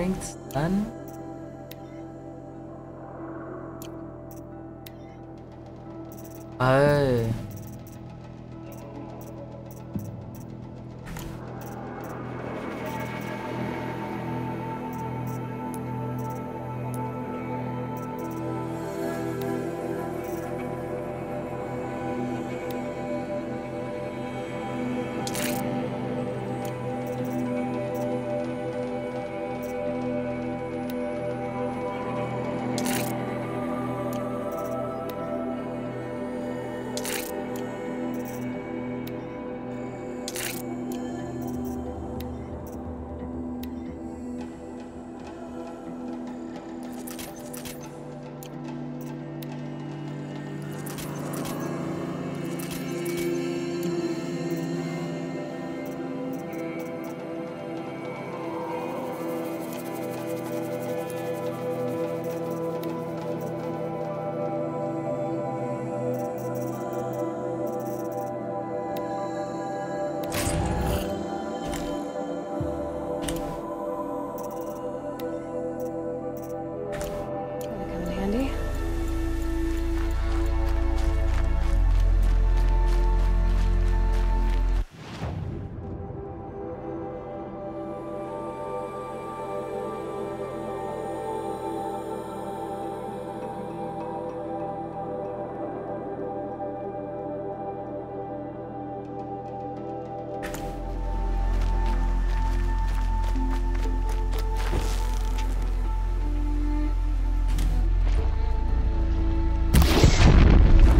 Drinks done. Oh.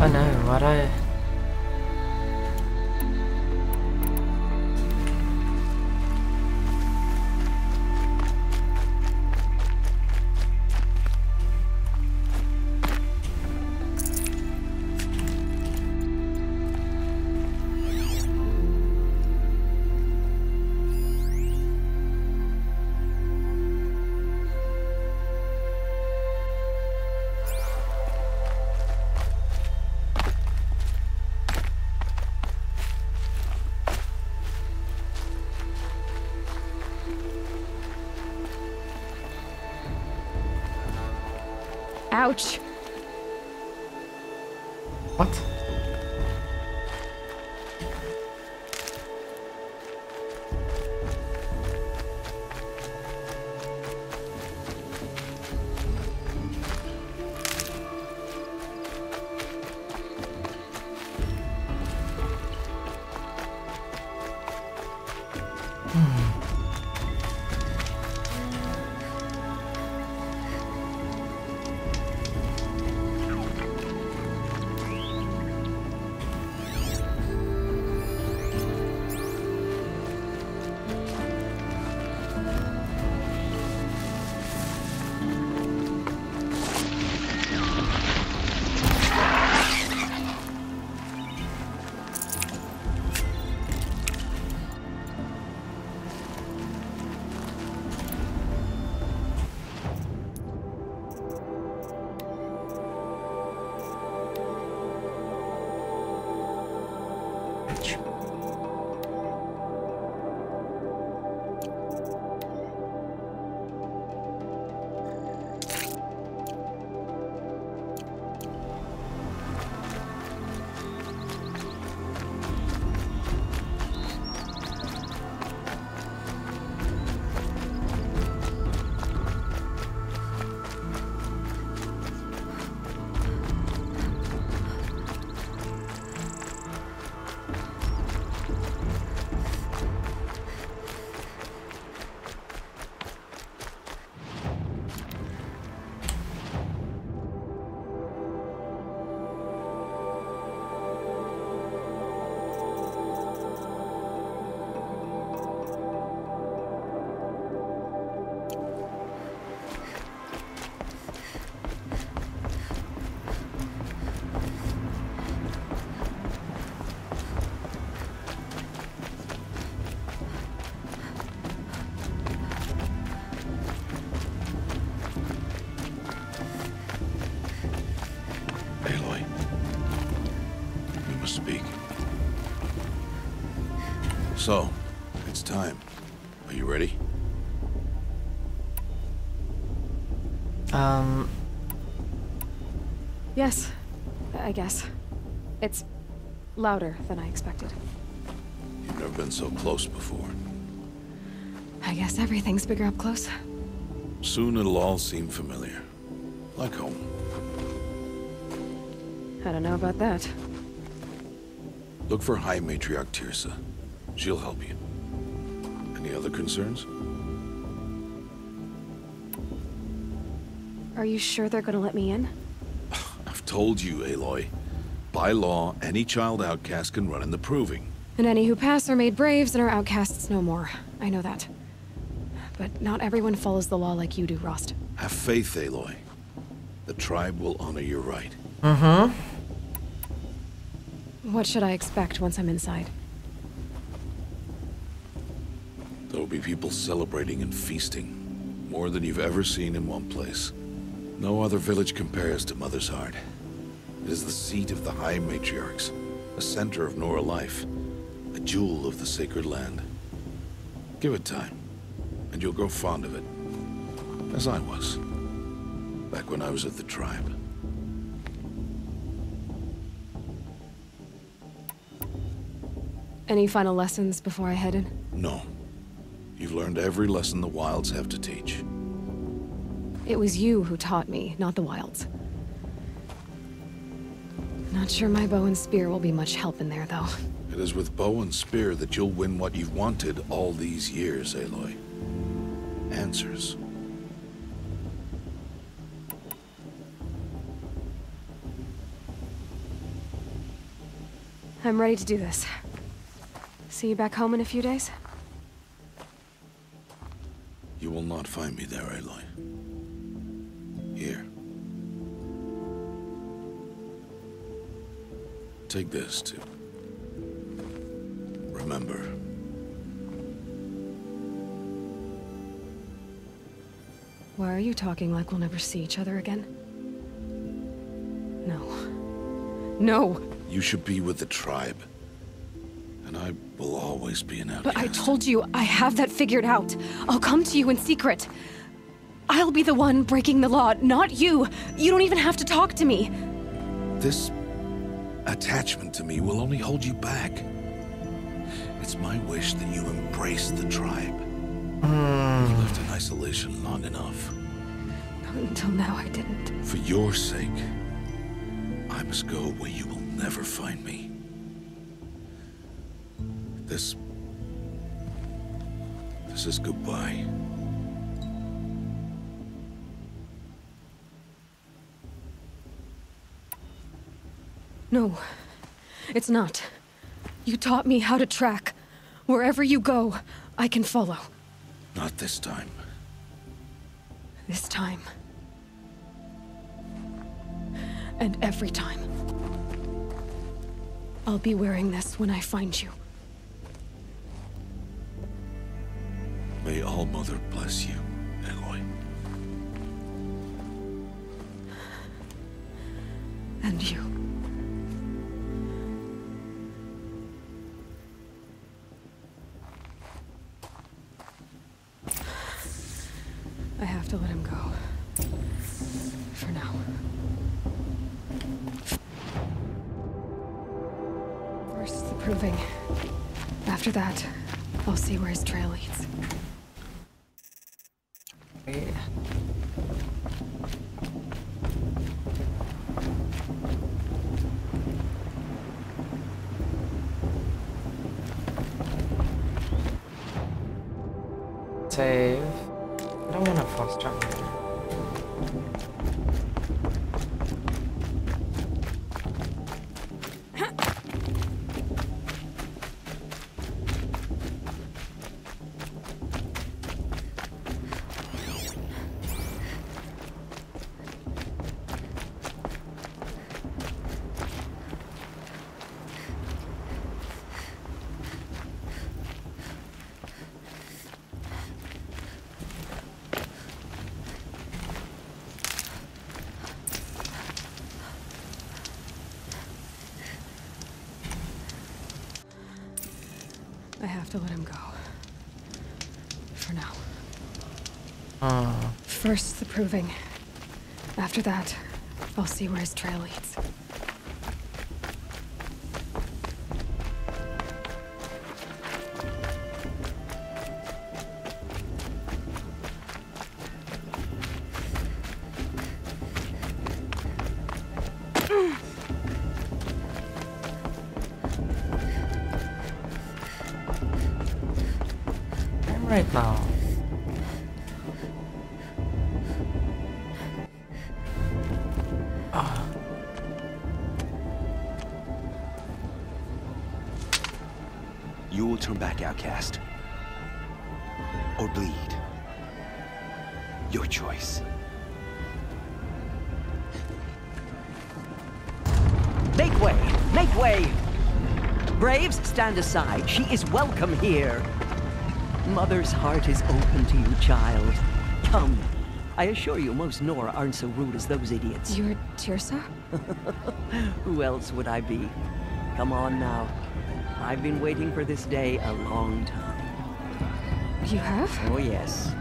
Oh no, what Ouch. What? Aloy, we must speak. So, it's time. Are you ready? Yes, I guess. It's louder than I expected. You've never been so close before. I guess everything's bigger up close. Soon it'll all seem familiar. Like home. I don't know about that. Look for High Matriarch Tirsa. She'll help you. Any other concerns? Are you sure they're gonna let me in? I've told you, Aloy. By law, any child outcast can run in the Proving. And any who pass are made braves and are outcasts no more. I know that. But not everyone follows the law like you do, Rost. Have faith, Aloy. The tribe will honor your right. Mm-hmm. What should I expect once I'm inside? There'll be people celebrating and feasting. More than you've ever seen in one place. No other village compares to Mother's Heart. It is the seat of the High Matriarchs, a center of Nora life, a jewel of the sacred land. Give it time, and you'll grow fond of it. As I was, back when I was at the tribe. Any final lessons before I head in? No. You've learned every lesson the Wilds have to teach. It was you who taught me, not the Wilds. Not sure my bow and spear will be much help in there, though. It is with bow and spear that you'll win what you've wanted all these years, Aloy. Answers. I'm ready to do this. See you back home in a few days? You will not find me there, Aloy. Here. Take this, too. Remember. Why are you talking like we'll never see each other again? No. No! You should be with the tribe. And I will always be an outcast. But I told you, I have that figured out. I'll come to you in secret. I'll be the one breaking the law, not you. You don't even have to talk to me. This attachment to me will only hold you back. It's my wish that you embrace the tribe. You've lived in isolation long enough. Until now, I didn't. For your sake, I must go where you will never find me. This is goodbye. No, it's not. You taught me how to track. Wherever you go, I can follow. Not this time. This time. And every time. I'll be wearing this when I find you. May All-Mother bless you, Aloy. And you. I have to let him go. For now. First, the proving. After that, I'll see where his trail leads. Yeah. Save. I don't want to force jump here. I have to let him go. For now. Oh. First, the proving. After that, I'll see where his trail leads. I'm right now. You will turn back, outcast. Or bleed. Your choice. Make way! Make way! Braves, stand aside. She is welcome here. Mother's heart is open to you, child. Come. I assure you, most Nora aren't so rude as those idiots. You're Teersa? Who else would I be? Come on now. I've been waiting for this day a long time. You have? Oh, yes.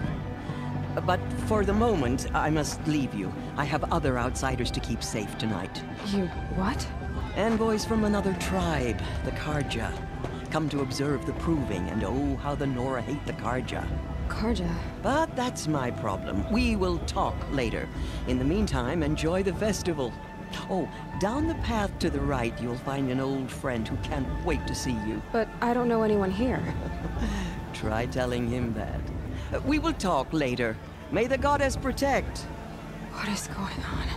But for the moment, I must leave you. I have other outsiders to keep safe tonight. You what? Envoys from another tribe, the Caaarrrl. Come to observe the proving, and oh, how the Nora hate the Caaarrrl. Caaarrrl. But that's my problem. We will talk later. In the meantime, enjoy the festival. Oh, down the path to the right, you'll find an old friend who can't wait to see you. But I don't know anyone here. Try telling him that. We will talk later. May the goddess protect. What is going on?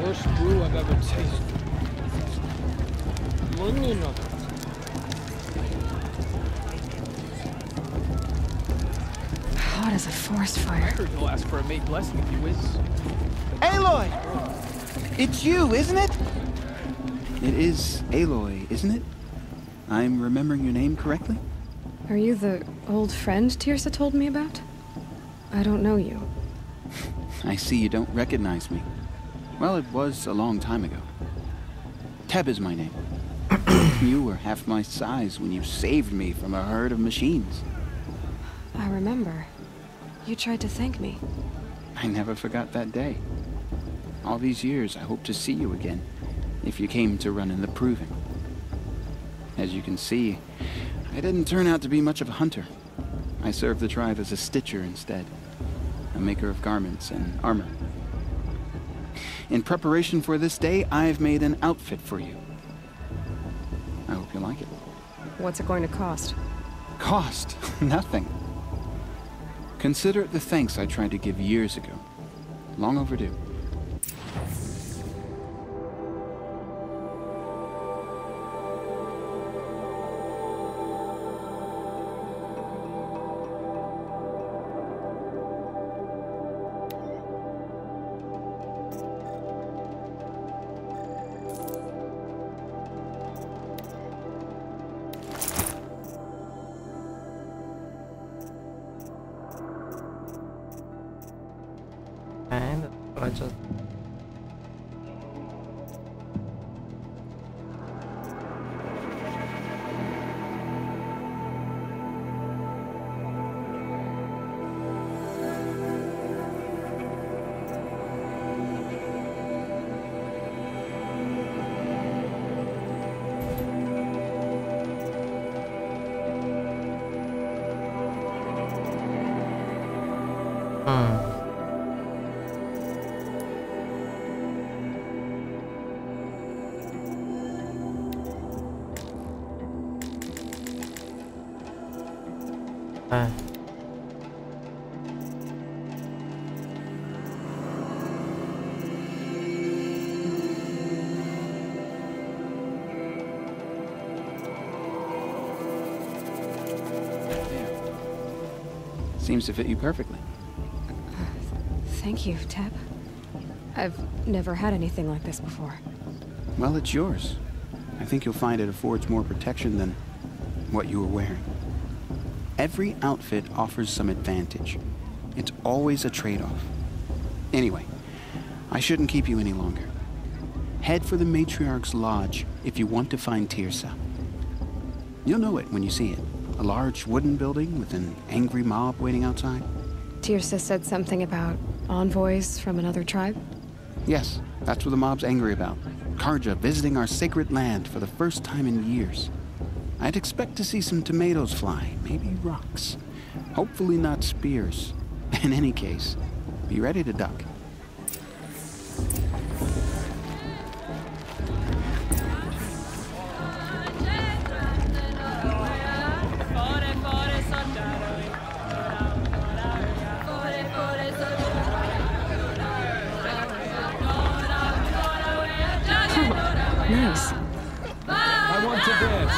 Worst brew I've ever tasted. Onion of it. Hot as a forest fire. I heard you'll ask for a mate blessing if you win. Aloy! It's you, isn't it? It is Aloy, isn't it? I'm remembering your name correctly? Are you the old friend Teersa told me about? I don't know you. I see you don't recognize me. Well, it was a long time ago. Teb is my name. You were half my size when you saved me from a herd of machines. I remember. You tried to thank me. I never forgot that day. All these years, I hope to see you again, if you came to run in the proving. As you can see, I didn't turn out to be much of a hunter. I served the tribe as a stitcher instead, a maker of garments and armor. In preparation for this day, I've made an outfit for you. I hope you like it. What's it going to cost? Cost? Nothing. Consider it the thanks I tried to give years ago. Long overdue. And I just... Seems to fit you perfectly. Thank you, Teb. I've never had anything like this before. Well, it's yours. I think you'll find it affords more protection than what you were wearing. Every outfit offers some advantage. It's always a trade-off. Anyway, I shouldn't keep you any longer. Head for the Matriarch's Lodge if you want to find Caaarrrl-Sama. You'll know it when you see it. A large wooden building with an angry mob waiting outside. Caaarrrl-Sama said something about envoys from another tribe? Yes, that's what the mob's angry about. Caaarrrl visiting our sacred land for the first time in years. I'd expect to see some tomatoes fly, maybe rocks. Hopefully not spears. In any case, be ready to duck. Nice. I want to dance.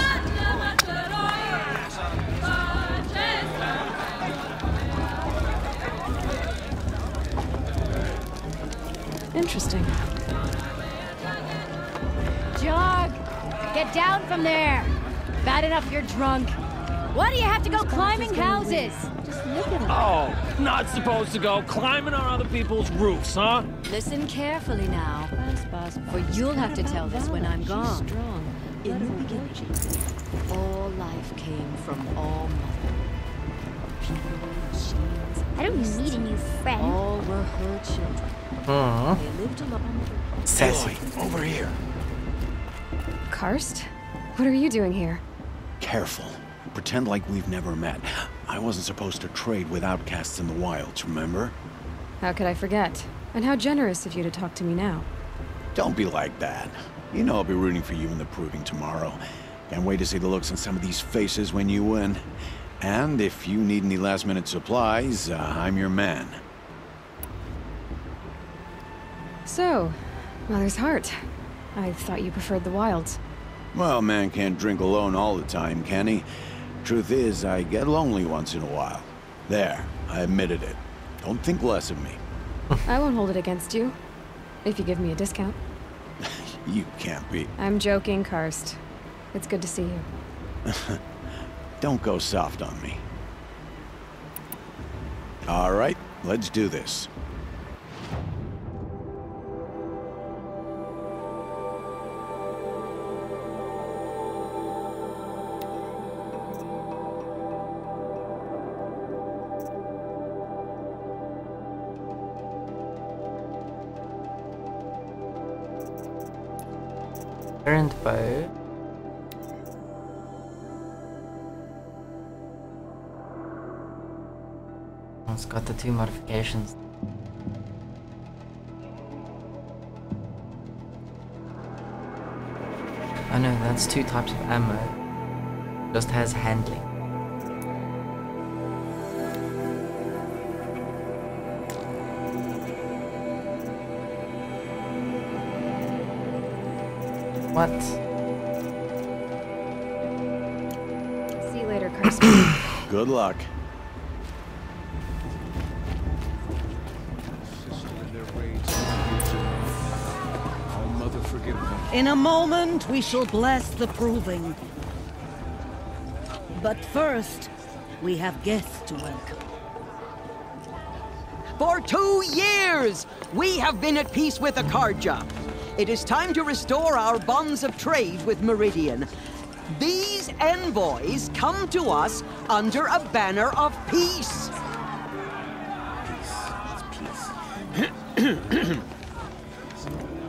Interesting. Jog! Get down from there! Bad enough you're drunk. Why do you have to go climbing houses? Just look at him. Oh, not supposed to go climbing on other people's roofs, huh? Listen carefully now, for you'll have to tell this when I'm gone. In the beginning, all life came from all mother. People, machines, I don't need a new friend. all were her children. They lived alone. Sassy. Aloy, over here. Karst? What are you doing here? Careful. Pretend like we've never met. I wasn't supposed to trade with outcasts in the wilds, remember? How could I forget? And how generous of you to talk to me now. Don't be like that. You know I'll be rooting for you in the proving tomorrow. Can't wait to see the looks on some of these faces when you win. And if you need any last-minute supplies, I'm your man. So, Mother's Heart. I thought you preferred the wilds. Well, man can't drink alone all the time, can he? Truth is, I get lonely once in a while. There, I admitted it. Don't think less of me. I won't hold it against you, if you give me a discount. You can't be. I'm joking, Karst. It's good to see you. Don't go soft on me. All right, let's do this. Current bow. Oh, it's got the 2 modifications. Oh no, that's 2 types of ammo. Just has handling. What? See you later, Karst. Good luck. Our mother forgive them. In a moment, we shall bless the proving. But first, we have guests to welcome. For 2 years, we have been at peace with the Caaarrrl. It is time to restore our bonds of trade with Meridian. These envoys come to us under a banner of peace.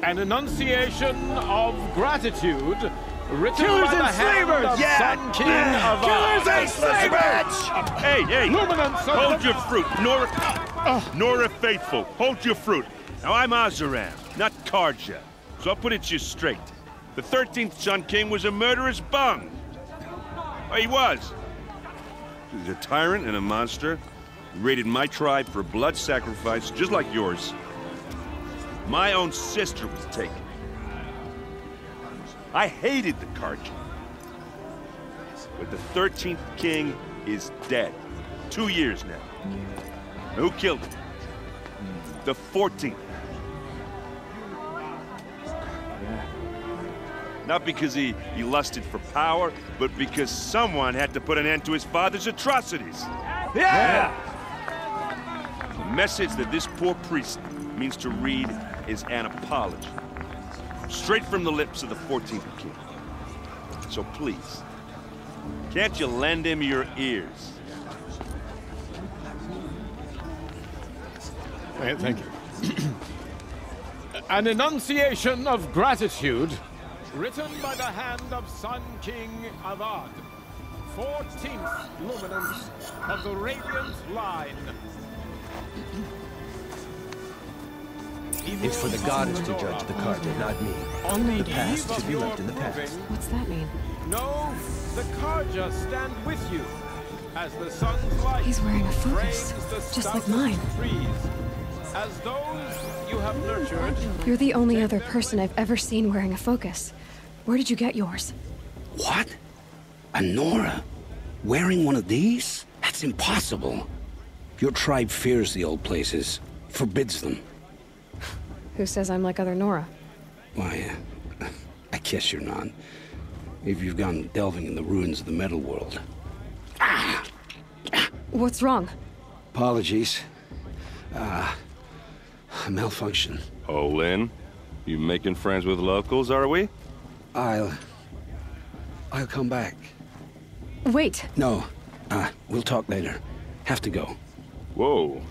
An enunciation of gratitude written Killers by the and hand slavers! of Yeah! Sun King of Killers and slavers! Hey, Luminance of hold the- your fruit. Nora Faithful, hold your fruit. Now, I'm Azaran, not Caaarrrl, so I'll put it to you straight. The 13th Sun King was a murderous bung. Oh, he was. He's a tyrant and a monster. He raided my tribe for blood sacrifice, just like yours. My own sister was taken. I hated the Caaarrrl. But the 13th King is dead. 2 years now. Who killed him? The 14th. Not because he lusted for power, but because someone had to put an end to his father's atrocities. Yeah! The message that this poor priest means to read is an apology. Straight from the lips of the 14th king. So please, can't you lend him your ears? Thank you. An enunciation of gratitude, written by the hand of Sun King Avad, 14th luminance of the Radiant Line. It's for the goddess to judge the Caaarrrl, not me. The past should be left in the past. What's that mean? No, the Caaarrrl stand with you, as the sun's light. He's wearing a focus, just like mine. Trees, as those you have nurtured. You're the only other person I've ever seen wearing a focus. Where did you get yours? What? A Nora? Wearing one of these? That's impossible. Your tribe fears the old places, forbids them. Who says I'm like other Nora? Why, I guess you're not. If you've gone delving in the ruins of the metal world. What's wrong? Apologies. A malfunction. Oh, Lynn? You making friends with locals, are we? I'll come back. Wait. No. We'll talk later. Have to go. Whoa.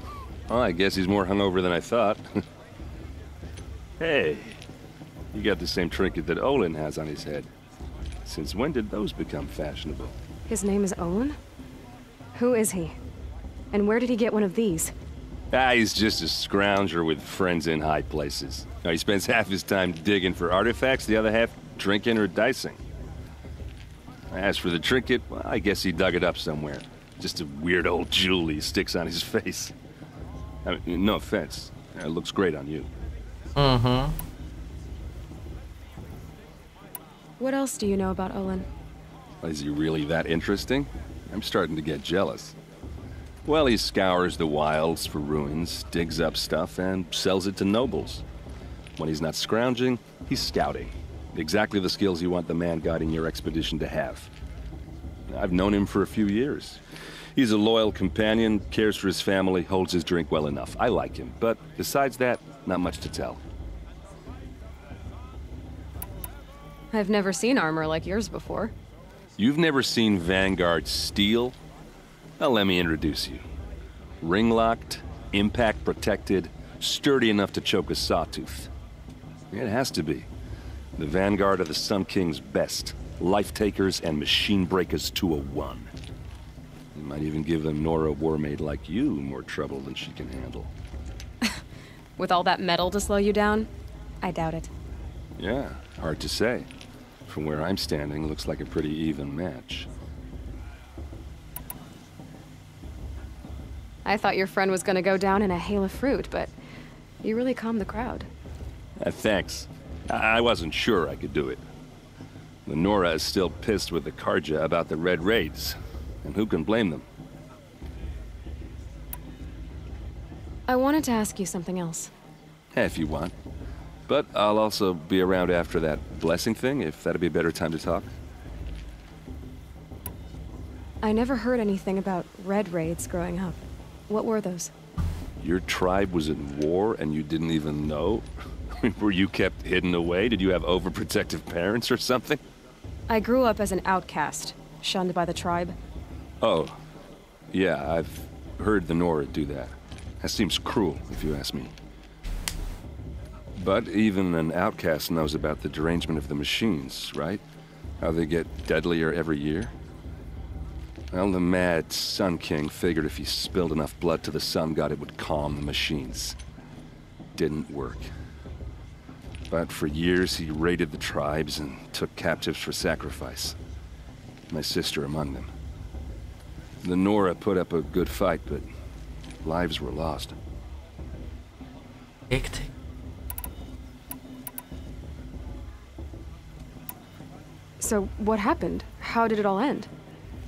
Well, I guess he's more hungover than I thought. Hey, you got the same trinket that Olin has on his head. Since when did those become fashionable? His name is Olin? Who is he? And where did he get one of these? He's just a scrounger with friends in high places. Now, he spends half his time digging for artifacts, the other half drinking or dicing. As for the trinket, well, I guess he dug it up somewhere. Just a weird old jewel he sticks on his face. I mean, no offense. It looks great on you. Mm-hmm. What else do you know about Olin? Is he really that interesting? I'm starting to get jealous. Well, he scours the wilds for ruins, digs up stuff, and sells it to nobles. When he's not scrounging, he's scouting. Exactly the skills you want the man guiding your expedition to have. I've known him for a few years. He's a loyal companion, cares for his family, holds his drink well enough. I like him, but besides that, not much to tell. I've never seen armor like yours before. You've never seen Vanguard steel? Well, let me introduce you. Ring-locked, impact-protected, sturdy enough to choke a sawtooth. It has to be. The Vanguard are the Sun King's best. Life-takers and machine-breakers to a one. You might even give a Nora warmaid like you more trouble than she can handle. With all that metal to slow you down? I doubt it. Yeah, hard to say. From where I'm standing, looks like a pretty even match. I thought your friend was gonna go down in a hail of fruit, but you really calmed the crowd. Thanks. I wasn't sure I could do it. The Nora is still pissed with the Caaarrrl about the Red Raids, and who can blame them? I wanted to ask you something else. If you want. But I'll also be around after that blessing thing, if that'd be a better time to talk. I never heard anything about Red Raids growing up. What were those? Your tribe was in war and you didn't even know? Were you kept hidden away? Did you have overprotective parents or something? I grew up as an outcast, shunned by the tribe. Oh, yeah, I've heard the Nora do that. That seems cruel, if you ask me. But even an outcast knows about the derangement of the machines, right? How they get deadlier every year? Well, the mad Sun King figured if he spilled enough blood to the Sun God, it would calm the machines. Didn't work. But for years, he raided the tribes and took captives for sacrifice. My sister among them. The Nora put up a good fight, but lives were lost. Hectic. So, what happened? How did it all end?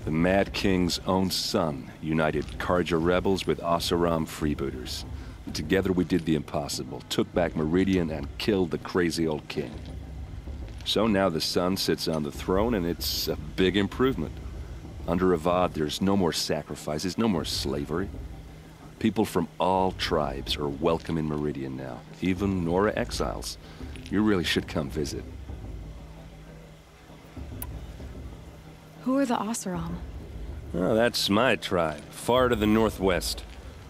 The Mad King's own son united Caaarrrl rebels with Oseram freebooters. Together we did the impossible, took back Meridian and killed the crazy old king. So now the son sits on the throne and it's a big improvement. Under Avad, there's no more sacrifices, no more slavery. People from all tribes are welcome in Meridian now, even Nora exiles. You really should come visit. Who are the Oseram? Oh, that's my tribe, far to the northwest.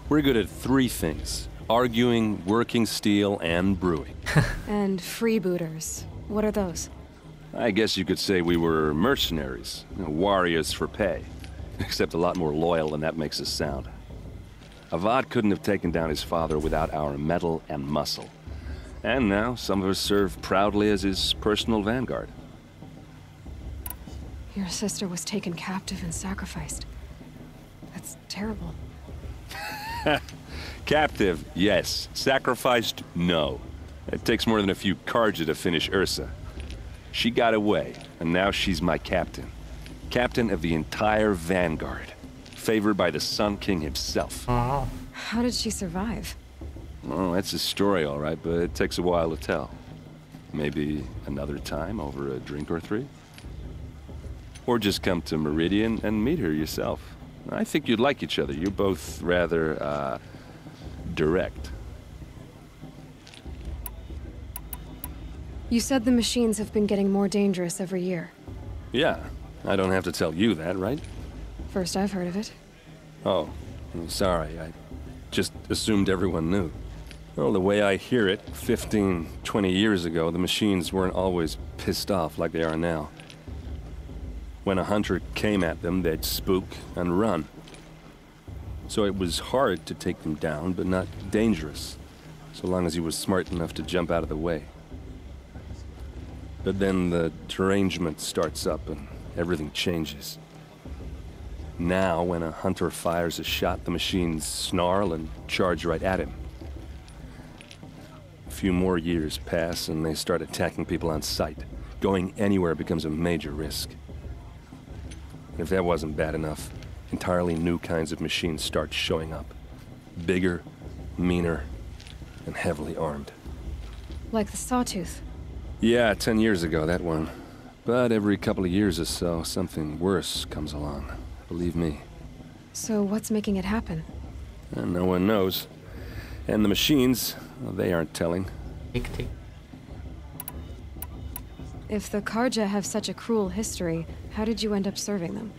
We're good at 3 things: arguing, working steel, and brewing. And freebooters. What are those? I guess you could say we were mercenaries, warriors for pay. Except a lot more loyal than that makes us sound. Avad couldn't have taken down his father without our metal and muscle. And now some of us serve proudly as his personal vanguard. Your sister was taken captive and sacrificed. That's terrible. Captive, yes. Sacrificed, no. It takes more than a few Caaarrrl to finish Ursa. She got away, and now she's my captain. Captain of the entire vanguard. Favored by the Sun King himself. How did she survive? Oh, that's a story, all right, but it takes a while to tell. Maybe another time over a drink or 3? Or just come to Meridian and meet her yourself. I think you'd like each other. You're both rather, direct. You said the machines have been getting more dangerous every year. Yeah, I don't have to tell you that, right? First I've heard of it. Oh, I'm sorry. I just assumed everyone knew. Well, the way I hear it, 15, 20 years ago, the machines weren't always pissed off like they are now. When a hunter came at them, they'd spook and run. So it was hard to take them down, but not dangerous, so long as he was smart enough to jump out of the way. But then the derangement starts up and everything changes. Now, when a hunter fires a shot, the machines snarl and charge right at him. A few more years pass and they start attacking people on sight. Going anywhere becomes a major risk. If that wasn't bad enough, entirely new kinds of machines start showing up. Bigger, meaner, and heavily armed. Like the Sawtooth? Yeah, 10 years ago, that one. But every couple of years or so, something worse comes along. Believe me. So what's making it happen? And no one knows. And the machines, well, they aren't telling. If the Caaarrrl have such a cruel history, how did you end up serving them?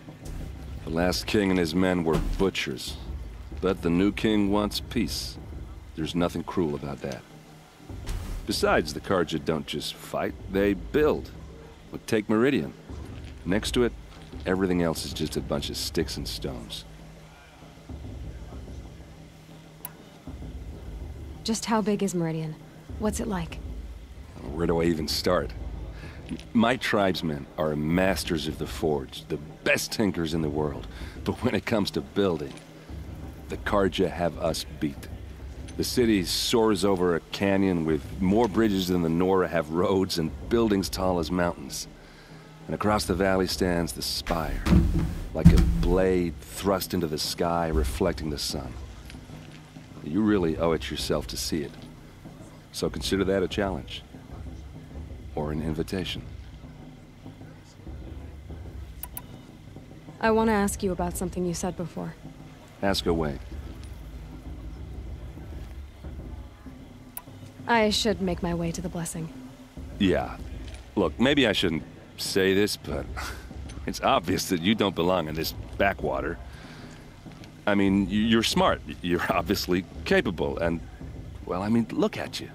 The last king and his men were butchers. But the new king wants peace. There's nothing cruel about that. Besides, the Caaarrrl don't just fight, they build. But take Meridian. Next to it, everything else is just a bunch of sticks and stones. Just how big is Meridian? What's it like? Where do I even start? My tribesmen are masters of the forge, the best tinkers in the world. But when it comes to building, the Caaarrrl have us beat. The city soars over a canyon with more bridges than the Nora have roads and buildings tall as mountains. And across the valley stands the spire, like a blade thrust into the sky, reflecting the sun. You really owe it yourself to see it. So consider that a challenge. Or an invitation. I want to ask you about something you said before. Ask away. I should make my way to the blessing. Yeah. Look, maybe I shouldn't say this, but it's obvious that you don't belong in this backwater. I mean, you're smart. You're obviously capable, and, well, I mean, look at you.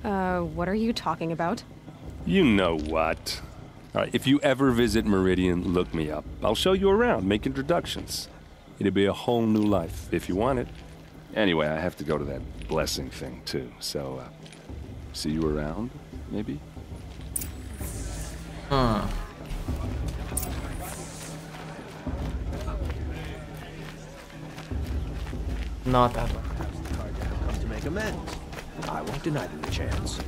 What are you talking about? You know what. All right, if you ever visit Meridian, look me up. I'll show you around, make introductions. It'll be a whole new life, if you want it. Anyway, I have to go to that blessing thing, too, so, see you around, maybe? Not that one. Come to make amends. I won't deny them the chance.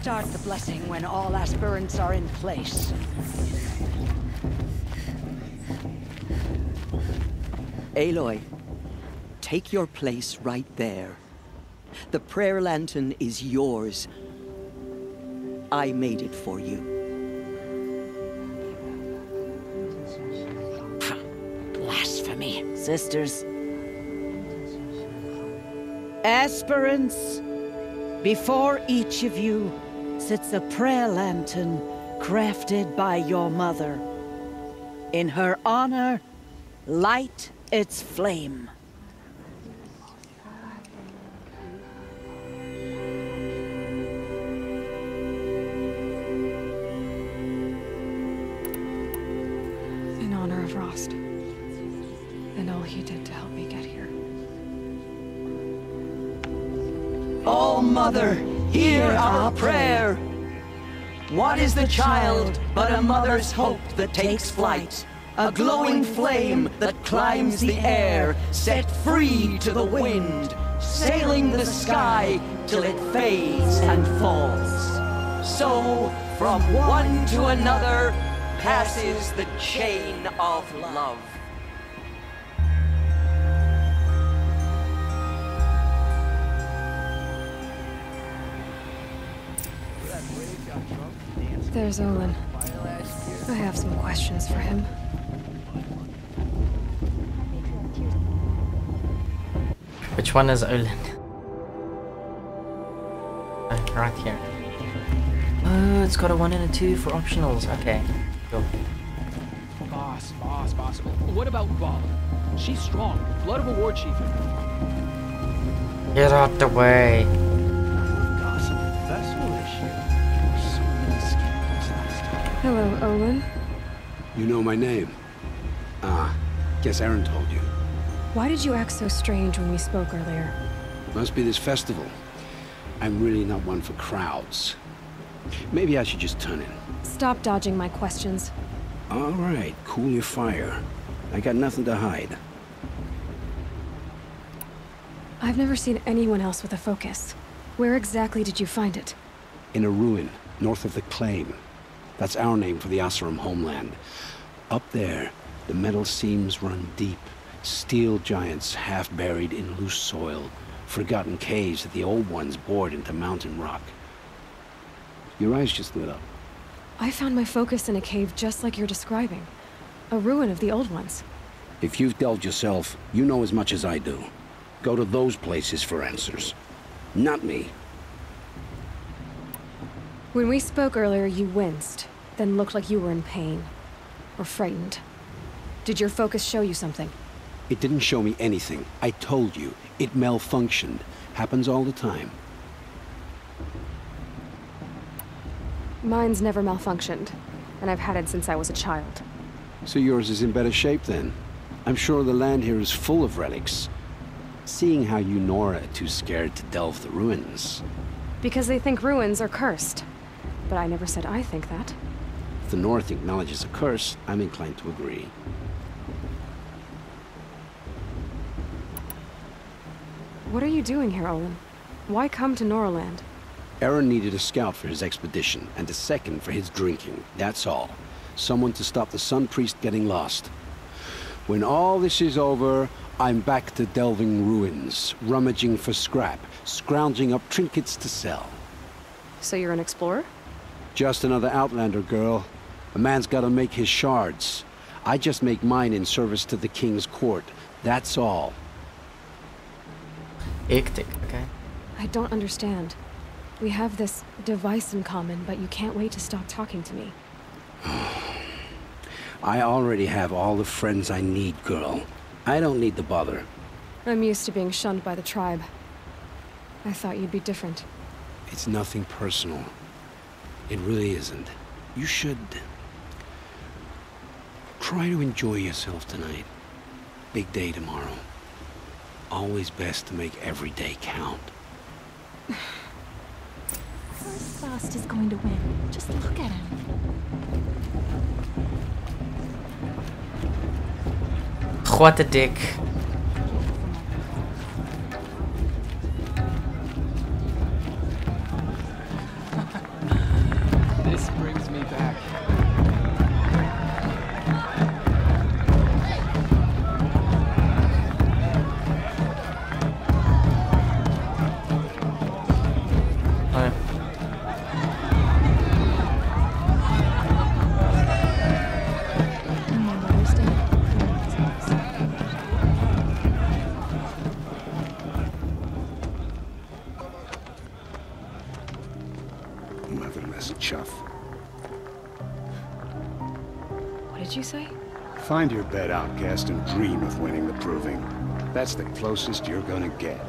start the blessing when all aspirants are in place. Aloy, take your place right there. The prayer lantern is yours. I made it for you. Blasphemy, sisters. Aspirants, before each of you sits a prayer lantern crafted by your mother. In her honor, light its flame. In honor of Rost, and all he did to help me get here. Oh, Mother, hear our prayer. What is the child but a mother's hope that takes flight? A glowing flame that climbs the air, set free to the wind, sailing the sky till it fades and falls. So, from one to another, passes the chain of love. There's Olin. I have some questions for him. Which one is Olin? Oh, right here. Oh, it's got a 1 and a 2 for optionals. Okay, cool. Boss. What about Bob? She's strong. Blood of a war chief. Get out the way. Hello, Olin. You know my name? Ah, guess Aaron told you. Why did you act so strange when we spoke earlier? Must be this festival. I'm really not one for crowds. Maybe I should just turn in. Stop dodging my questions. All right, cool your fire. I got nothing to hide. I've never seen anyone else with a focus. Where exactly did you find it? In a ruin, north of the Claim. That's our name for the Caaarrrl homeland. Up there, the metal seams run deep. Steel giants half buried in loose soil. Forgotten caves that the old ones bored into mountain rock. Your eyes just lit up. I found my focus in a cave just like you're describing. A ruin of the old ones. If you've delved yourself, you know as much as I do. Go to those places for answers. Not me. When we spoke earlier, you winced, then looked like you were in pain. Or frightened. Did your focus show you something? It didn't show me anything. I told you. It malfunctioned. Happens all the time. Mine's never malfunctioned, and I've had it since I was a child. So yours is in better shape then? I'm sure the land here is full of relics. Seeing how you Nora are too scared to delve the ruins. Because they think ruins are cursed. But I never said I think that. If the North acknowledges a curse, I'm inclined to agree. What are you doing here, Olin? Why come to Noraland? Aaron needed a scout for his expedition, and a second for his drinking. That's all. Someone to stop the Sun Priest getting lost. When all this is over, I'm back to delving ruins, rummaging for scrap, scrounging up trinkets to sell. So you're an explorer? Just another Outlander, girl. A man's gotta make his shards. I just make mine in service to the King's court. That's all. Hectic, okay. I don't understand. We have this device in common, but you can't wait to stop talking to me. I already have all the friends I need, girl. I don't need the bother. I'm used to being shunned by the tribe. I thought you'd be different. It's nothing personal. It really isn't. You should... try to enjoy yourself tonight. Big day tomorrow. Always best to make every day count. First Fast is going to win. Just look at him. What a dick. Find your bed, outcast, and dream of winning the proving. That's the closest you're gonna get.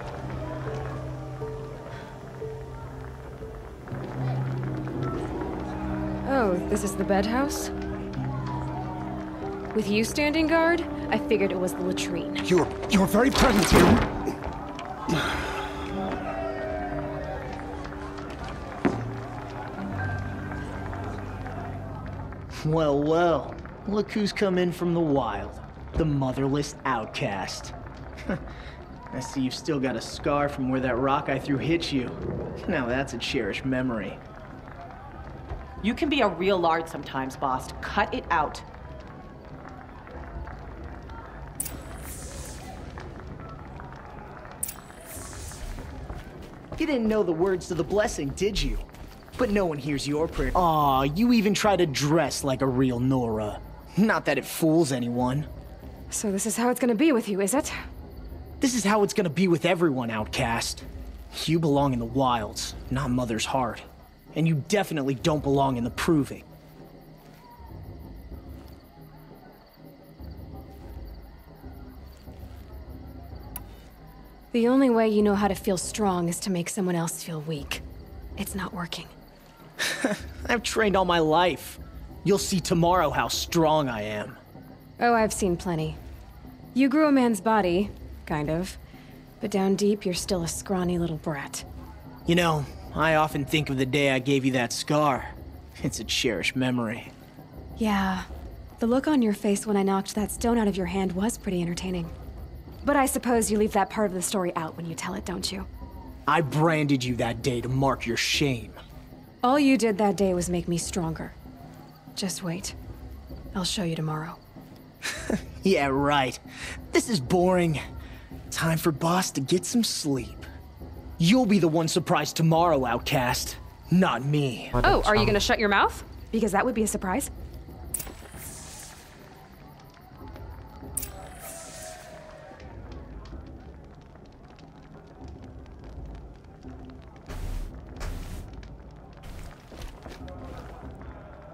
Oh, this is the bed house? With you standing guard, I figured it was the latrine. Your very presence here. Well, well. Look who's come in from the wild. The motherless outcast. I see you've still got a scar from where that rock I threw hit you. Now that's a cherished memory. You can be a real lard sometimes, boss. Cut it out. You didn't know the words to the blessing, did you? But no one hears your prayer. Aw, you even try to dress like a real Nora. Not that it fools anyone. So this is how it's gonna be with you, is it? This is how it's gonna be with everyone, outcast. You belong in the wilds, not Mother's heart. And you definitely don't belong in the proving. The only way you know how to feel strong is to make someone else feel weak. It's not working. I've trained all my life. You'll see tomorrow how strong I am. Oh, I've seen plenty. You grew a man's body, kind of. But down deep, you're still a scrawny little brat. You know, I often think of the day I gave you that scar. It's a cherished memory. Yeah. The look on your face when I knocked that stone out of your hand was pretty entertaining. But I suppose you leave that part of the story out when you tell it, don't you? I branded you that day to mark your shame. All you did that day was make me stronger. Just wait. I'll show you tomorrow. Yeah, right. This is boring. Time for Boss to get some sleep. You'll be the one surprised tomorrow, outcast. Not me. Oh, are you gonna shut your mouth? Because that would be a surprise.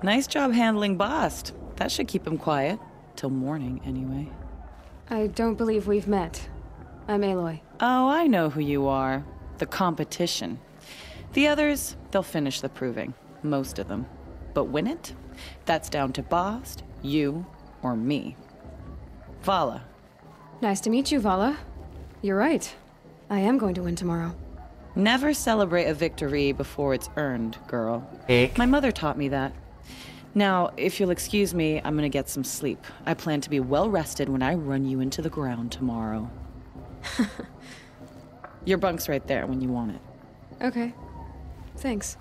Nice job handling Bast. That should keep him quiet. Till morning, anyway. I don't believe we've met. I'm Aloy. Oh, I know who you are. The competition. The others, they'll finish the proving. Most of them. But win it? That's down to Bast, you, or me. Vala. Nice to meet you, Vala. You're right. I am going to win tomorrow. Never celebrate a victory before it's earned, girl. Ick. My mother taught me that. Now, if you'll excuse me, I'm gonna get some sleep. I plan to be well rested when I run you into the ground tomorrow. Your bunk's right there when you want it. Okay. Thanks.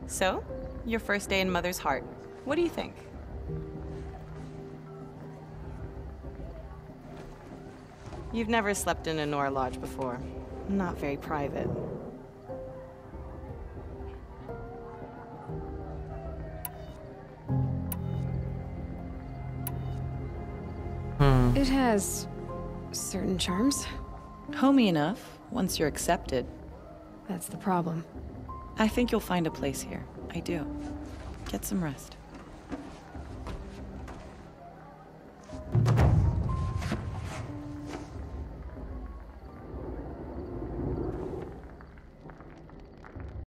So, your first day in Mother's heart. What do you think? You've never slept in a Nora lodge before. Not very private. It has certain charms. Homey enough, once you're accepted. That's the problem. I think you'll find a place here. I do. Get some rest.